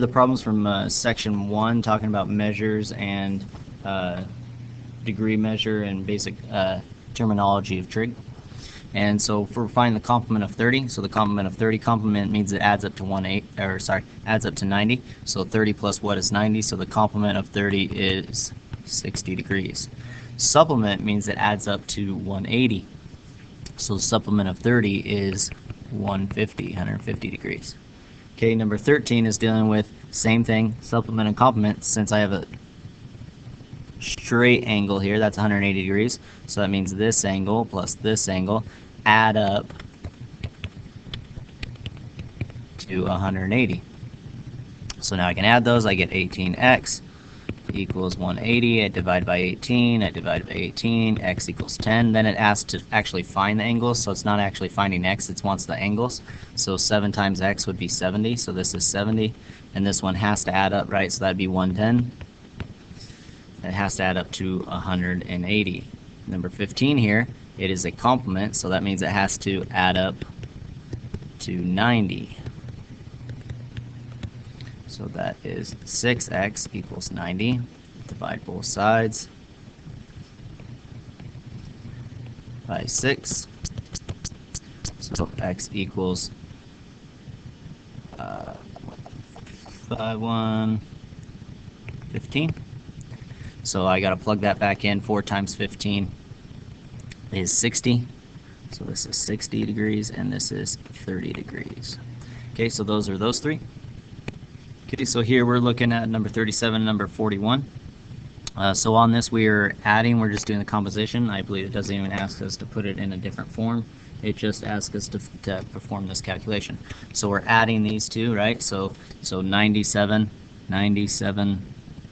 the problems from section 1 talking about measures and degree measure and basic terminology of trig. And so for finding the complement of 30, so the complement of 30, complement means it adds up to adds up to 90. So 30 plus what is 90? So the complement of 30 is 60 degrees. Supplement means it adds up to 180. So the supplement of 30 is 150 degrees. Okay, number 13 is dealing with same thing, supplement and complement. Since I have a straight angle here, that's 180 degrees. So that means this angle plus this angle add up to 180. So now I can add those. I get 18x equals 180. I divide by 18. I divide by 18. X equals 10. Then it asks to actually find the angles. So it's not actually finding x. It wants the angles. So 7 times x would be 70. So this is 70. And this one has to add up, right? So that'd be 110. It has to add up to 180. Number 15 here, it is a complement, so that means it has to add up to 90. So that is 6x equals 90. Divide both sides by 6. So x equals 15. So I got to plug that back in. 4 times 15 is 60. So this is 60 degrees and this is 30 degrees. Okay, so those are those three. Okay, so here we're looking at number 37 and number 41. So on this we're just doing the composition. I believe it doesn't even ask us to put it in a different form. It just asks us to perform this calculation. So we're adding these two, right? So 97.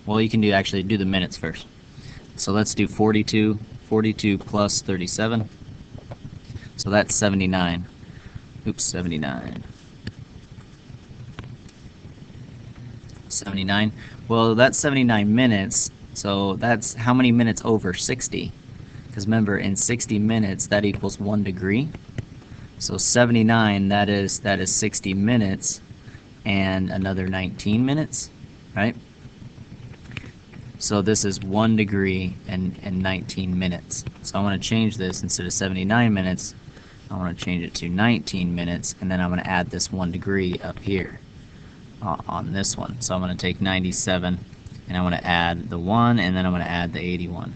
Well, you can actually do the minutes first. So let's do 42 plus 37. So that's 79. Oops, 79. 79. Well, that's 79 minutes. So that's how many minutes over 60? Because remember, in 60 minutes, that equals 1 degree. So 79, that is 60 minutes and another 19 minutes, right? So this is 1 degree and 19 minutes. So I want to change this. Instead of 79 minutes, I want to change it to 19 minutes, and then I'm going to add this 1 degree up here on this one. So I'm going to take 97, and I'm going to add the 1, and then I'm going to add the 81.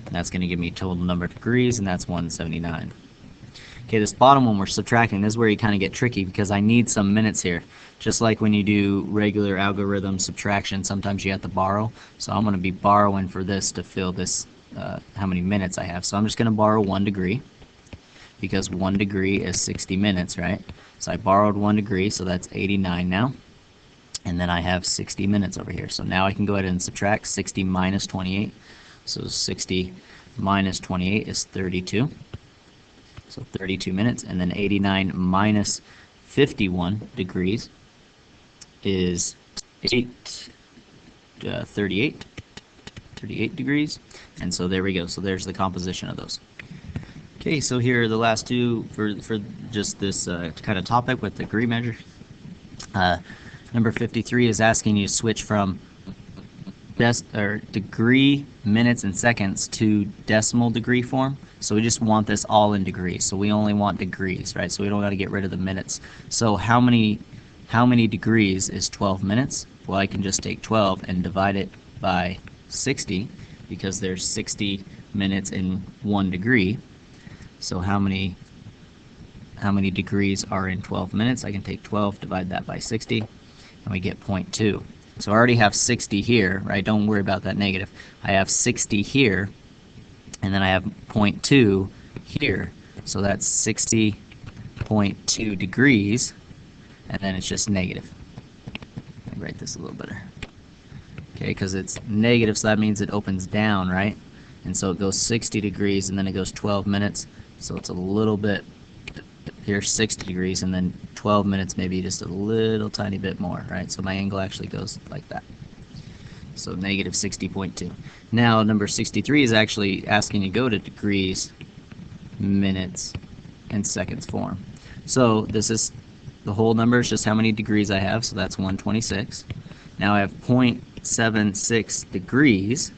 And that's going to give me total number of degrees, and that's 179. Okay, this bottom one we're subtracting. This is where you kind of get tricky because I need some minutes here. Just like when you do regular algorithm subtraction, sometimes you have to borrow. So I'm going to be borrowing for this to fill this, how many minutes I have. So I'm just going to borrow 1 degree because 1 degree is 60 minutes, right? So I borrowed 1 degree, so that's 89 now. And then I have 60 minutes over here. So now I can go ahead and subtract 60 minus 28. So 60 minus 28 is 32. So 32 minutes, and then 89 minus 51 degrees is 38 degrees, and so there we go. So there's the composition of those. Okay, so here are the last two for just this kind of topic with degree measure. Number 53 is asking you to switch from degree, minutes, and seconds to decimal degree form. So we just want this all in degrees. So we only want degrees, right? So we don't got to get rid of the minutes. So how many degrees is 12 minutes? Well, I can just take 12 and divide it by 60 because there's 60 minutes in 1 degree. So how many degrees are in 12 minutes? I can take 12, divide that by 60, and we get 0.2. So I already have 60 here, right? Don't worry about that negative. I have 60 here, and then I have 0.2 here. So that's 60.2 degrees, and then it's just negative. Let me write this a little better. Okay, because it's negative, so that means it opens down, right? And so it goes 60 degrees, and then it goes 12 minutes. So it's a little bit, here's 60 degrees, and then 12 minutes, maybe just a little tiny bit more, right? So my angle actually goes like that. So negative 60.2. Now number 63 is actually asking you to go to degrees, minutes, and seconds form. So this is the whole number is just how many degrees I have, so that's 126. Now I have 0.76 degrees,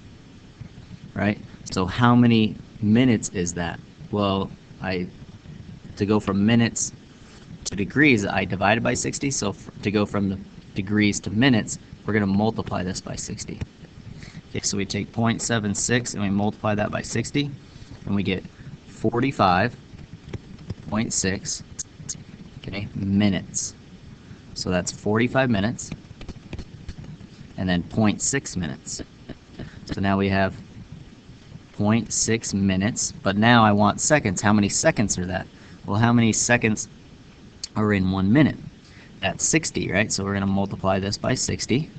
right? So how many minutes is that? Well, to go from minutes to degrees, I divided by 60, so to go from the degrees to minutes, we're going to multiply this by 60. Okay, so we take 0.76 and we multiply that by 60, and we get 45.6 minutes. So that's 45 minutes, and then 0.6 minutes. So now we have 0.6 minutes, but now I want seconds. How many seconds are that? Well, how many seconds are in 1 minute? That's 60, right? So we're going to multiply this by 60.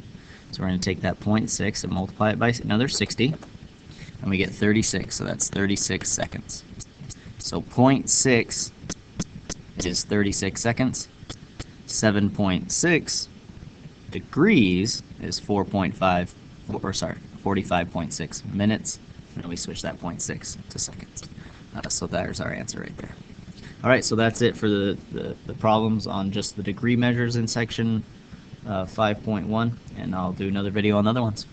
So we're going to take that 0.6 and multiply it by another 60, and we get 36. So that's 36 seconds. So 0.6 is 36 seconds. 7.6 degrees is 45.6 minutes. And we switch that 0.6 to seconds. So there's our answer right there. All right, so that's it for the problems on just the degree measures in section 5.1, and I'll do another video on the other ones.